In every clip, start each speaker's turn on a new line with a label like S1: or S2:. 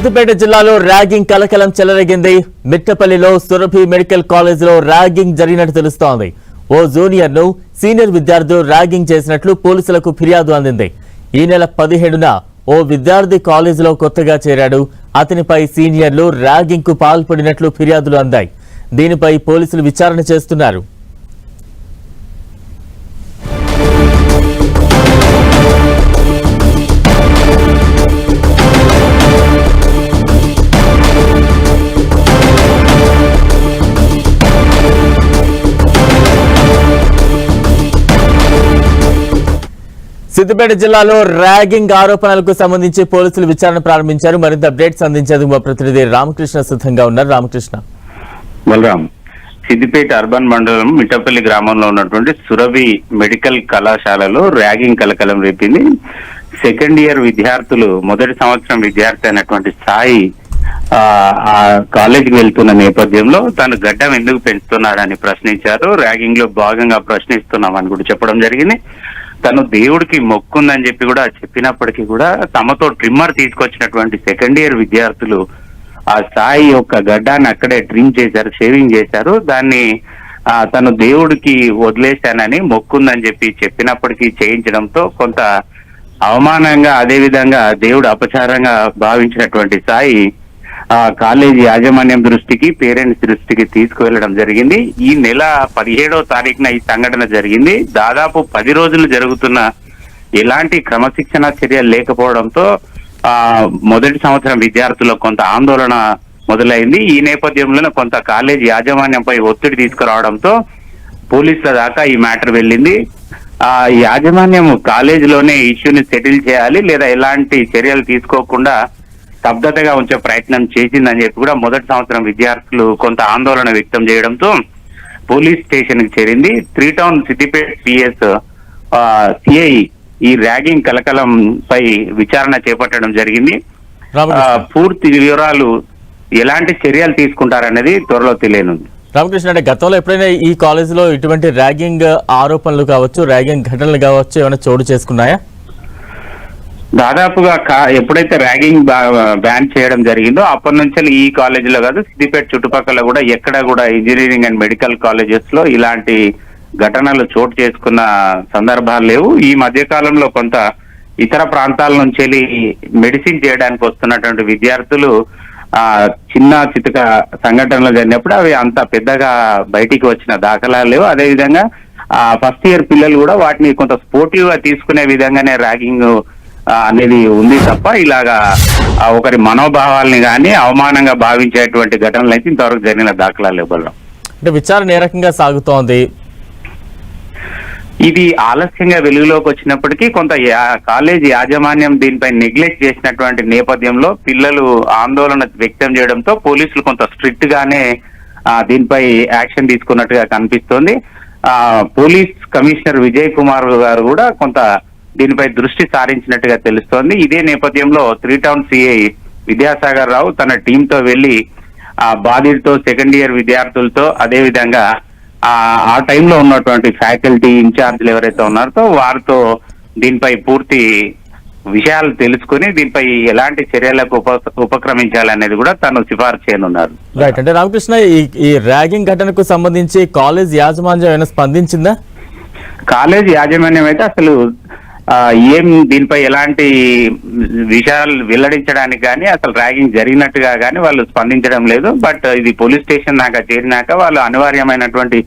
S1: సిద్దిపేట జిల్లాలో ర్యాగింగ్ కలకలం చెలరేగింది. మిట్టపల్లిలో సురభి మెడికల్ కాలేజీలో ర్యాగింగ్ జరిగినట్టు తెలుస్తోంది. ఓ జూనియర్ ను సీనియర్ విద్యార్థులు ర్యాగింగ్ చేసినట్లు పోలీసులకు ఫిర్యాదు అందింది. ఈ నెల 17న ఓ విద్యార్థి కాలేజీలో కొత్తగా చేరాడు. అతనిపై సీనియర్లు ర్యాగింగ్ కు పాల్పడినట్లు ఫిర్యాదులు అందాయి. దీనిపై పోలీసులు విచారణ చేస్తున్నారు. సిద్దిపేట జిల్లాలో ర్యాగింగ్ ఆరోపణలకు సంబంధించి పోలీసులు విచారణ ప్రారంభించారు. మరింత అప్డేట్స్ అందించేందుకు మా ప్రతినిధి రామకృష్ణ సిద్ధంగా ఉన్నారు. రామకృష్ణ.
S2: బలరాం, సిద్దిపేట అర్బన్ మండలం మిట్టపల్లి గ్రామంలో ఉన్నటువంటి సురభి మెడికల్ కళాశాలలో ర్యాగింగ్ కలకలం రేపింది. సెకండ్ ఇయర్ విద్యార్థులు మొదటి సంవత్సరం విద్యార్థి అయినటువంటి సాయి ఆ కాలేజీకి వెళ్తున్న నేపథ్యంలో తను గడ్డం ఎందుకు పెంచుతున్నాడని ప్రశ్నించారు. ర్యాగింగ్ లో భాగంగా ప్రశ్నిస్తున్నామని కూడా చెప్పడం జరిగింది. తను దేవుడికి మొక్కుందని చెప్పి కూడా చెప్పినప్పటికీ కూడా తమతో ట్రిమ్మర్ తీసుకొచ్చినటువంటి సెకండ్ ఇయర్ విద్యార్థులు ఆ సాయి యొక్క గడ్డాన్ని అక్కడే ట్రిమ్ చేశారు, షేవింగ్ చేశారు. దాన్ని తను దేవుడికి వదిలేశానని మొక్కుందని చెప్పి చెప్పినప్పటికీ చేయించడంతో కొంత అవమానంగా, అదే విధంగా దేవుడు అపచారంగా భావించినటువంటి సాయి కాలేజీ యాజమాన్యం దృష్టికి, పేరెంట్స్ దృష్టికి తీసుకువెళ్లడం జరిగింది. ఈ నెల 17వ తారీఖున ఈ సంఘటన జరిగింది. దాదాపు 10 రోజులు జరుగుతున్న ఎలాంటి క్రమశిక్షణ చర్యలు లేకపోవడంతో మొదటి సంవత్సరం విద్యార్థులకు కొంత ఆందోళన మొదలైంది. ఈ నేపథ్యంలోనే కొంత కాలేజీ యాజమాన్యంపై ఒత్తిడి తీసుకురావడంతో పోలీసుల దాకా ఈ మ్యాటర్ వెళ్ళింది. యాజమాన్యం కాలేజీలోనే ఇష్యూని సెటిల్ చేయాలి, లేదా ఎలాంటి చర్యలు తీసుకోకుండా స్తబ్దతగా ఉంచే ప్రయత్నం చేసిందని చెప్పి కూడా మొదటి సంవత్సరం విద్యార్థులు కొంత ఆందోళన వ్యక్తం చేయడంతో పోలీస్ స్టేషన్ కి చేరింది. 3 టౌన్ సిద్దిపేట పిఎస్ సిఐ ఈ ర్యాగింగ్ కలకలం పై విచారణ చేపట్టడం జరిగింది. పూర్తి వివరాలు, ఎలాంటి చర్యలు తీసుకుంటారనేది త్వరలో తెలియనుంది.
S1: రామకృష్ణ, అంటే గతంలో ఎప్పుడైనా ఈ కాలేజీలో ఇటువంటి ర్యాగింగ్ ఆరోపణలు కావచ్చు, ర్యాగింగ్ ఘటనలు కావచ్చు, ఏమైనా చోటు చేసుకున్నాయా?
S2: దాదాపుగా ఎప్పుడైతే ర్యాగింగ్ బ్యాన్ చేయడం జరిగిందో అప్పటి నుంచి ఈ కాలేజీలో కాదు, సిద్దిపేట చుట్టుపక్కల కూడా ఎక్కడ కూడా ఇంజనీరింగ్ అండ్ మెడికల్ కాలేజెస్ లో ఇలాంటి ఘటనలు చోటు చేసుకున్న సందర్భాలు లేవు. ఈ మధ్య కాలంలో కొంత ఇతర ప్రాంతాల నుంచి వెళ్ళి మెడిసిన్ చేయడానికి వస్తున్నటువంటి విద్యార్థులు చిన్న చితక సంఘటనలు జరిగినప్పుడు అవి అంత పెద్దగా బయటికి వచ్చిన దాఖలాలు లేవు. అదేవిధంగా ఫస్ట్ ఇయర్ పిల్లలు కూడా వాటిని కొంత స్పోర్టివ్ గా తీసుకునే విధంగానే ర్యాగింగ్ అనేది ఉంది తప్ప ఇలాగా ఒకరి మనోభావాల్ని కానీ అవమానంగా భావించేటువంటి ఘటనలు అయితే ఇంతవరకు జరిగిన దాఖలాలు ఇవ్వడం.
S1: అంటే విచారణ ఏ రకంగా సాగుతోంది?
S2: ఇది ఆలస్యంగా వెలుగులోకి వచ్చినప్పటికీ కొంత కాలేజీ యాజమాన్యం దీనిపై నెగ్లెక్ట్ చేసినటువంటి నేపథ్యంలో పిల్లలు ఆందోళన వ్యక్తం చేయడంతో పోలీసులు కొంత స్ట్రిక్ట్ గానే దీనిపై యాక్షన్ తీసుకున్నట్టుగా కనిపిస్తోంది. పోలీస్ కమిషనర్ విజయ్ కుమార్ గారు కూడా కొంత దీనిపై దృష్టి సారించినట్టుగా తెలుస్తోంది. ఇదే నేపథ్యంలో 3 టౌన్ సిఐ విద్యాసాగర్ రావు తన టీంతో వెళ్లి బాధితులతో, సెకండ్ ఇయర్ విద్యార్థులతో, అదే విధంగా ఆ టైంలో ఉన్నటువంటి ఫ్యాకల్టీ ఇన్ఛార్జ్లు ఎవరైతే ఉన్నారో వారితో దీనిపై పూర్తి విషయాలు తెలుసుకుని దీనిపై ఎలాంటి చర్యలకు ఉపక్రమించాలనేది కూడా తను సిఫార్సు చేయనున్నారు.
S1: రైట్. అంటే రామకృష్ణ, ఈ ర్యాగింగ్ ఘటనకు సంబంధించి కాలేజ్ యాజమాన్యం ఏమైనా స్పందించిందా?
S2: కాలేజ్ యాజమాన్యం అయితే అసలు ఏం దీనిపై ఎలాంటి విషయాలు వెల్లడించడానికి కానీ, అసలు ర్యాగింగ్ జరిగినట్టుగా కానీ వాళ్ళు స్పందించడం లేదు. బట్ ఇది పోలీస్ స్టేషన్ దాకా చేరినాక వాళ్ళు అనివార్యమైనటువంటి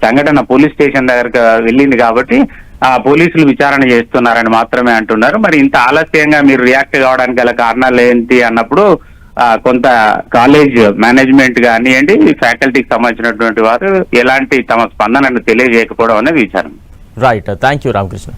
S2: సంఘటన పోలీస్ స్టేషన్ దగ్గరకు వెళ్ళింది కాబట్టి పోలీసులు విచారణ చేస్తున్నారని మాత్రమే అంటున్నారు. మరి ఇంత ఆలస్యంగా మీరు రియాక్ట్ కావడానికి గల కారణాలు ఏంటి అన్నప్పుడు కొంత కాలేజ్ మేనేజ్మెంట్ కానివ్వండి, ఫ్యాకల్టీకి సంబంధించినటువంటి వారు ఎలాంటి తమ స్పందనను తెలియజేయకపోవడం అనేది విచారం.
S1: రైట్. Thank you Ramakrishna.